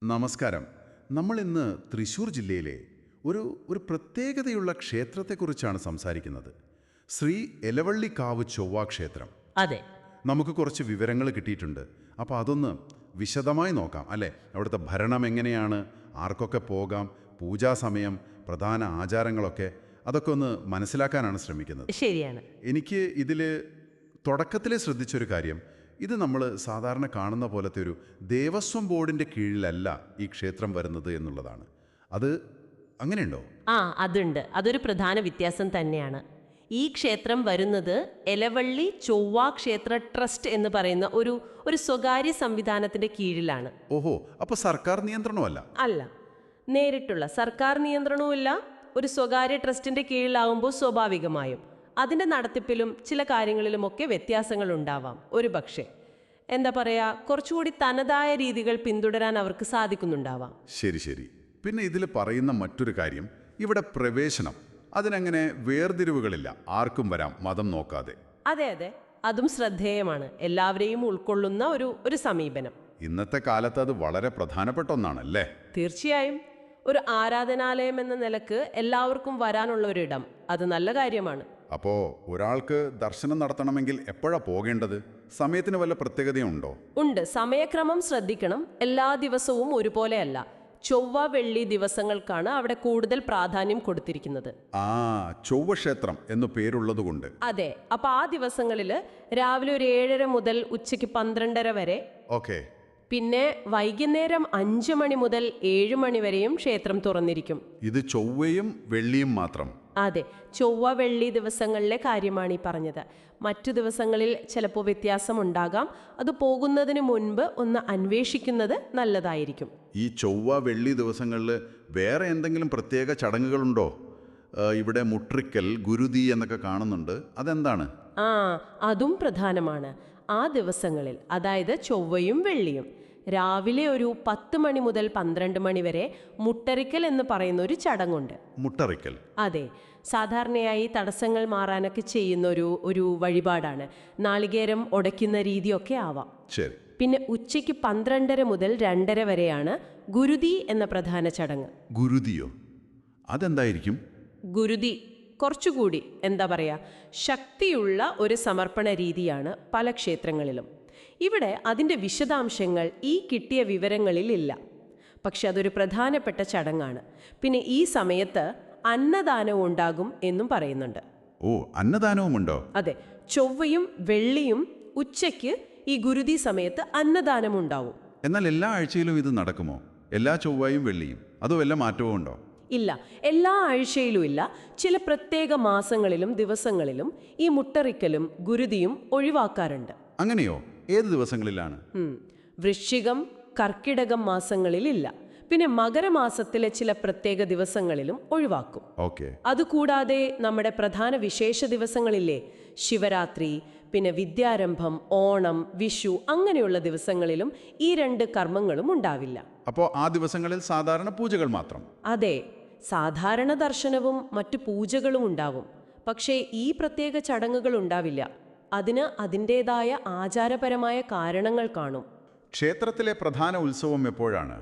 നമസ്കാരം. നമ്മൾ ഇന്ന് തൃശ്ശൂർ ജില്ലയിലെ ഒരു ഒരു പ്രത്യേകതയുള്ള ക്ഷേത്രത്തെക്കുറിച്ചാണ് സംസാരിക്കുന്നത്. ശ്രീ എലവള്ളിക്കാവ് ചൊവ്വ ക്ഷേത്രം. അതെ. നമുക്ക് കുറച്ച് വിവരങ്ങൾ കിട്ടിയിട്ടുണ്ട്. അപ്പോൾ അതൊന്ന് വിശദമായി നോക്കാം അല്ലേ? അവിടുത്തെ ഭരണം എങ്ങനെയാണ്, ആർക്കൊക്കെ പോകാം, പൂജാസമയം, പ്രധാന ആചാരങ്ങളൊക്കെ അതൊക്കെ ഒന്ന് മനസ്സിലാക്കാനാണ് ശ്രമിക്കുന്നത്. ശരിയാണ്. എനിക്ക് ഇതിൽ തുടക്കത്തിൽ ശ്രദ്ധിച്ചൊരു കാര്യം, ഇത് നമ്മൾ സാധാരണ കാണുന്ന പോലത്തെ ഒരു ദേവസ്വം ബോർഡിൻ്റെ കീഴിലല്ല ഈ ക്ഷേത്രം വരുന്നത് എന്നുള്ളതാണ്. അത് അങ്ങനെയുണ്ടോ? അതുണ്ട്. അതൊരു പ്രധാന വ്യത്യാസം തന്നെയാണ്. ഈ ക്ഷേത്രം വരുന്നത് എലവള്ളി ചൊവ്വ ക്ഷേത്ര ട്രസ്റ്റ് എന്ന് പറയുന്ന ഒരു സ്വകാര്യ സംവിധാനത്തിന്റെ കീഴിലാണ്. ഓഹോ, അപ്പോൾ സർക്കാർ നിയന്ത്രണമല്ല? അല്ല, നേരിട്ടുള്ള സർക്കാർ നിയന്ത്രണവുമില്ല. ഒരു സ്വകാര്യ ട്രസ്റ്റിന്റെ കീഴിലാവുമ്പോൾ സ്വാഭാവികമായും അതിന്റെ നടത്തിപ്പിലും ചില കാര്യങ്ങളിലുമൊക്കെ വ്യത്യാസങ്ങൾ ഉണ്ടാവാം. ഒരു പക്ഷേ എന്താ പറയാ, കുറച്ചുകൂടി തനതായ രീതികൾ പിന്തുടരാൻ അവർക്ക് സാധിക്കുന്നുണ്ടാവാം. ശരി ശരി. പിന്നെ ഇതിൽ പറയുന്ന മറ്റൊരു കാര്യം, ഇവിടെ പ്രവേശനം അതിനങ്ങനെ വേർതിരിവുകളില്ല, ആർക്കും വരാം മതം നോക്കാതെ. അതെ അതെ, അതും ശ്രദ്ധേയമാണ്. എല്ലാവരെയും ഉൾക്കൊള്ളുന്ന ഒരു സമീപനം. ഇന്നത്തെ കാലത്ത് അത് വളരെ പ്രധാനപ്പെട്ട ഒന്നാണല്ലേ? തീർച്ചയായും. ഒരു ആരാധനാലയം എന്ന നിലക്ക് എല്ലാവർക്കും വരാനുള്ള ഒരിടം, അത് നല്ല കാര്യമാണ്. അപ്പോ ഒരാൾക്ക് ദർശനം നടത്തണമെങ്കിൽ എപ്പോഴാ പോകേണ്ടത്? സമയത്തിന് വല്ല പ്രത്യേകതയുണ്ടോ? ഉണ്ട്. സമയക്രമം ശ്രദ്ധിക്കണം. എല്ലാ ദിവസവും ഒരുപോലെയല്ല. ചൊവ്വ വെള്ളി ദിവസങ്ങൾക്കാണ് അവിടെ കൂടുതൽ പ്രാധാന്യം കൊടുത്തിരിക്കുന്നത്. ചൊവ്വ ക്ഷേത്രം എന്നു പേരുള്ളതുകൊണ്ട്. അതെ. അപ്പൊ ആ ദിവസങ്ങളിൽ രാവിലെ ഒരു 7:30 മുതൽ ഉച്ചയ്ക്ക് 12:30 വരെ. ഓക്കെ. പിന്നെ വൈകുന്നേരം 5 മണി മുതൽ 7 മണി വരെയും ക്ഷേത്രം തുറന്നിരിക്കും. ഇത് ചൊവ്വയും വെള്ളിയും മാത്രം? അതെ, ചൊവ്വ വെള്ളി ദിവസങ്ങളിലെ കാര്യമാണ് ഈ പറഞ്ഞത്. മറ്റു ദിവസങ്ങളിൽ ചിലപ്പോൾ വ്യത്യാസമുണ്ടാകാം. അത് പോകുന്നതിന് മുൻപ് ഒന്ന് അന്വേഷിക്കുന്നത് നല്ലതായിരിക്കും. ഈ ചൊവ്വ വെള്ളി ദിവസങ്ങളിൽ വേറെ എന്തെങ്കിലും പ്രത്യേക ചടങ്ങുകളുണ്ടോ? ഇവിടെ മുട്രിക്കൽ, ഗുരുതി എന്നൊക്കെ കാണുന്നുണ്ട്. അതെന്താണ്? അതും പ്രധാനമാണ്. ആ ദിവസങ്ങളിൽ, അതായത് ചൊവ്വയും വെള്ളിയും, രാവിലെ ഒരു 10 മണി മുതൽ 12 മണി വരെ മുട്ടറിക്കൽ എന്ന് പറയുന്ന ഒരു ചടങ്ങുണ്ട്. മുട്ടറിക്കൽ? അതെ. സാധാരണയായി തടസ്സങ്ങൾ മാറാനൊക്കെ ചെയ്യുന്ന ഒരു വഴിപാടാണ്. നാളികേരം ഉടയ്ക്കുന്ന രീതിയൊക്കെ ആവാം. ശരി. പിന്നെ ഉച്ചയ്ക്ക് 12:30 മുതൽ 2:30 വരെയാണ് ഗുരുതി എന്ന പ്രധാന ചടങ്ങ്. ഗുരുതിയോ? അതെന്തായിരിക്കും? ഗുരുതി കുറച്ചുകൂടി എന്താ പറയാ, ശക്തിയുള്ള ഒരു സമർപ്പണ രീതിയാണ് പല ക്ഷേത്രങ്ങളിലും. ഇവിടെ അതിൻ്റെ വിശദാംശങ്ങൾ ഈ കിട്ടിയ വിവരങ്ങളിൽ ഇല്ല. പക്ഷെ അതൊരു പ്രധാനപ്പെട്ട ചടങ്ങാണ്. പിന്നെ ഈ സമയത്ത് അന്നദാനവും ഉണ്ടാകും എന്നും പറയുന്നുണ്ട്. ഓ, അന്നദാനവുമുണ്ടോ? അതെ. ചൊവ്വയും വെള്ളിയും ഉച്ചയ്ക്ക് ഈ ഗുരുതി സമയത്ത് അന്നദാനം ഉണ്ടാവും. എന്നാൽ എല്ലാ ആഴ്ചയിലും ഇത് നടക്കുമോ? എല്ലാ ചൊവ്വയും വെള്ളിയും? അതോ വല്ല മാറ്റവും ഉണ്ടോ? ഇല്ല, എല്ലാ ആഴ്ചയിലും ഇല്ല. ചില പ്രത്യേക മാസങ്ങളിലും ദിവസങ്ങളിലും ഈ മുട്ടറിക്കലും ഗുരുതിയും ഒഴിവാക്കാറുണ്ട്. അങ്ങനെയോ? ഏത് ദിവസങ്ങളിലാണ്? വൃശ്ചികം, കർക്കിടകം മാസങ്ങളിലില്ല. പിന്നെ മകരമാസത്തിലെ ചില പ്രത്യേക ദിവസങ്ങളിലും ഒഴിവാക്കും. ഓക്കെ. അതുകൂടാതെ നമ്മുടെ പ്രധാന വിശേഷ ദിവസങ്ങളില്ലേ, ശിവരാത്രി, പിന്നെ വിദ്യാരംഭം, ഓണം, വിഷു, അങ്ങനെയുള്ള ദിവസങ്ങളിലും ഈ 2 കർമ്മങ്ങളും ഉണ്ടാവില്ല. അപ്പോൾ ആ ദിവസങ്ങളിൽ സാധാരണ പൂജകൾ മാത്രം? അതെ, സാധാരണ ദർശനവും മറ്റു പൂജകളും ഉണ്ടാവും. പക്ഷേ ഈ പ്രത്യേക ചടങ്ങുകൾ ഉണ്ടാവില്ല. അതിന് അതിൻ്റെതായ ആചാരപരമായ കാരണങ്ങൾ കാണും. ക്ഷേത്രത്തിലെ പ്രധാന ഉത്സവം എപ്പോഴാണ്?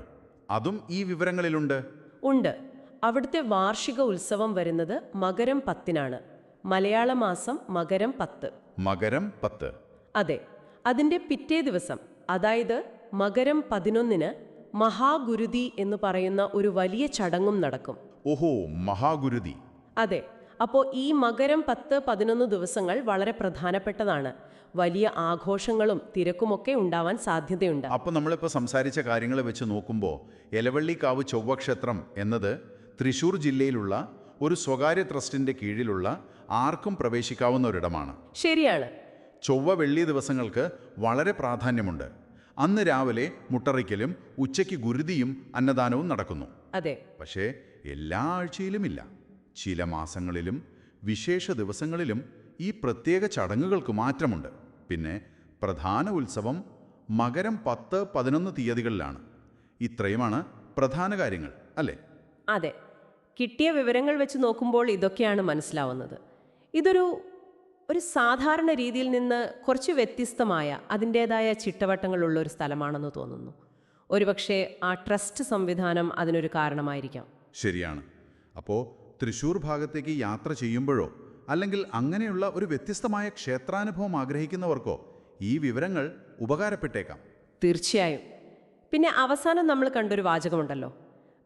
അതും ഈ വിവരങ്ങളിലുണ്ട്? ഉണ്ട്. അവിടുത്തെ വാർഷിക ഉത്സവം വരുന്നത് മകരം 10-നാണ്. മലയാള മാസം മകരം 10. മകരം 10? അതെ. അതിൻ്റെ പിറ്റേ ദിവസം, അതായത് മകരം 11-ന് മഹാഗുരുതി എന്ന് പറയുന്ന ഒരു വലിയ ചടങ്ങും നടക്കും. ഓഹോ, മഹാഗുരുതി. അതെ. അപ്പോൾ ഈ മകരം 10, 11 ദിവസങ്ങൾ വളരെ പ്രധാനപ്പെട്ടതാണ്. വലിയ ആഘോഷങ്ങളും തിരക്കുമൊക്കെ ഉണ്ടാവാൻ സാധ്യതയുണ്ട്. അപ്പോൾ നമ്മളിപ്പോൾ സംസാരിച്ച കാര്യങ്ങൾ വെച്ച് നോക്കുമ്പോൾ എലവള്ളിക്കാവ് ചൊവ്വ ക്ഷേത്രം എന്നത് തൃശ്ശൂർ ജില്ലയിലുള്ള ഒരു സ്വകാര്യ ട്രസ്റ്റിൻ്റെ കീഴിലുള്ള ആർക്കും പ്രവേശിക്കാവുന്ന ഒരിടമാണ്. ശരിയാണ്. ചൊവ്വ വെള്ളി ദിവസങ്ങൾക്ക് വളരെ പ്രാധാന്യമുണ്ട്. അന്ന് രാവിലെ മുട്ടറിക്കലും ഉച്ചയ്ക്ക് ഗുരുതിയും അന്നദാനവും നടക്കുന്നു. അതെ. പക്ഷേ എല്ലാ ആഴ്ചയിലുമില്ല. ചില മാസങ്ങളിലും വിശേഷ ദിവസങ്ങളിലും ഈ പ്രത്യേക ചടങ്ങുകൾക്ക് മാറ്റമുണ്ട്. പിന്നെ പ്രധാന ഉത്സവം മകരം 10, 11 തീയതികളിലാണ്. ഇത്രയുമാണ് പ്രധാന കാര്യങ്ങൾ അല്ലേ? അതെ. കിട്ടിയ വിവരങ്ങൾ വെച്ച് നോക്കുമ്പോൾ ഇതൊക്കെയാണ് മനസ്സിലാവുന്നത്. ഇതൊരു സാധാരണ രീതിയിൽ നിന്ന് കുറച്ച് വ്യത്യസ്തമായ അതിൻ്റേതായ ചിട്ടവട്ടങ്ങളുള്ള ഒരു സ്ഥലമാണെന്ന് തോന്നുന്നു. ഒരുപക്ഷെ ആ ട്രസ്റ്റ് സംവിധാനം അതിനൊരു കാരണമായിരിക്കാം. ശരിയാണ്. അപ്പോൾ തൃശ്ശൂർ ഭാഗത്തേക്ക് യാത്ര ചെയ്യുമ്പോഴോ അല്ലെങ്കിൽ അങ്ങനെയുള്ള ഒരു വ്യത്യസ്തമായ ക്ഷേത്രാനുഭവം ആഗ്രഹിക്കുന്നവർക്കോ ഈ വിവരങ്ങൾ ഉപകാരപ്പെട്ടേക്കാം. തീർച്ചയായും. പിന്നെ അവസാനം നമ്മൾ കണ്ടൊരു വാചകമുണ്ടല്ലോ,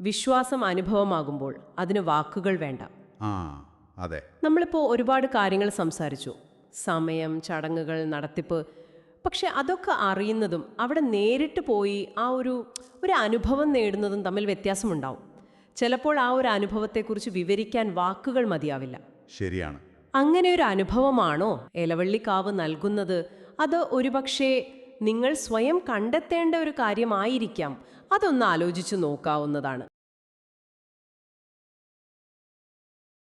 വിശ്വാസം അനുഭവമാകുമ്പോൾ അതിന് വാക്കുകൾ വേണ്ട. ആ അതെ. നമ്മളിപ്പോൾ ഒരുപാട് കാര്യങ്ങൾ സംസാരിച്ചു, സമയം, ചടങ്ങുകൾ, നടത്തിപ്പ്. പക്ഷെ അതൊക്കെ അറിയുന്നതും അവിടെ നേരിട്ട് പോയി ആ ഒരു അനുഭവം നേടുന്നതും തമ്മിൽ വ്യത്യാസമുണ്ടാവും. ചിലപ്പോൾ ആ ഒരു അനുഭവത്തെക്കുറിച്ച് വിവരിക്കാൻ വാക്കുകൾ മതിയാവില്ല. ശരിയാണ്. അങ്ങനെ ഒരു അനുഭവമാണോ എലവള്ളിക്കാവ് നൽകുന്നത്? അത് ഒരുപക്ഷെ നിങ്ങൾ സ്വയം കണ്ടെത്തേണ്ട ഒരു കാര്യമായിരിക്കാം. അതൊന്ന് ആലോചിച്ചു നോക്കാവുന്നതാണ്.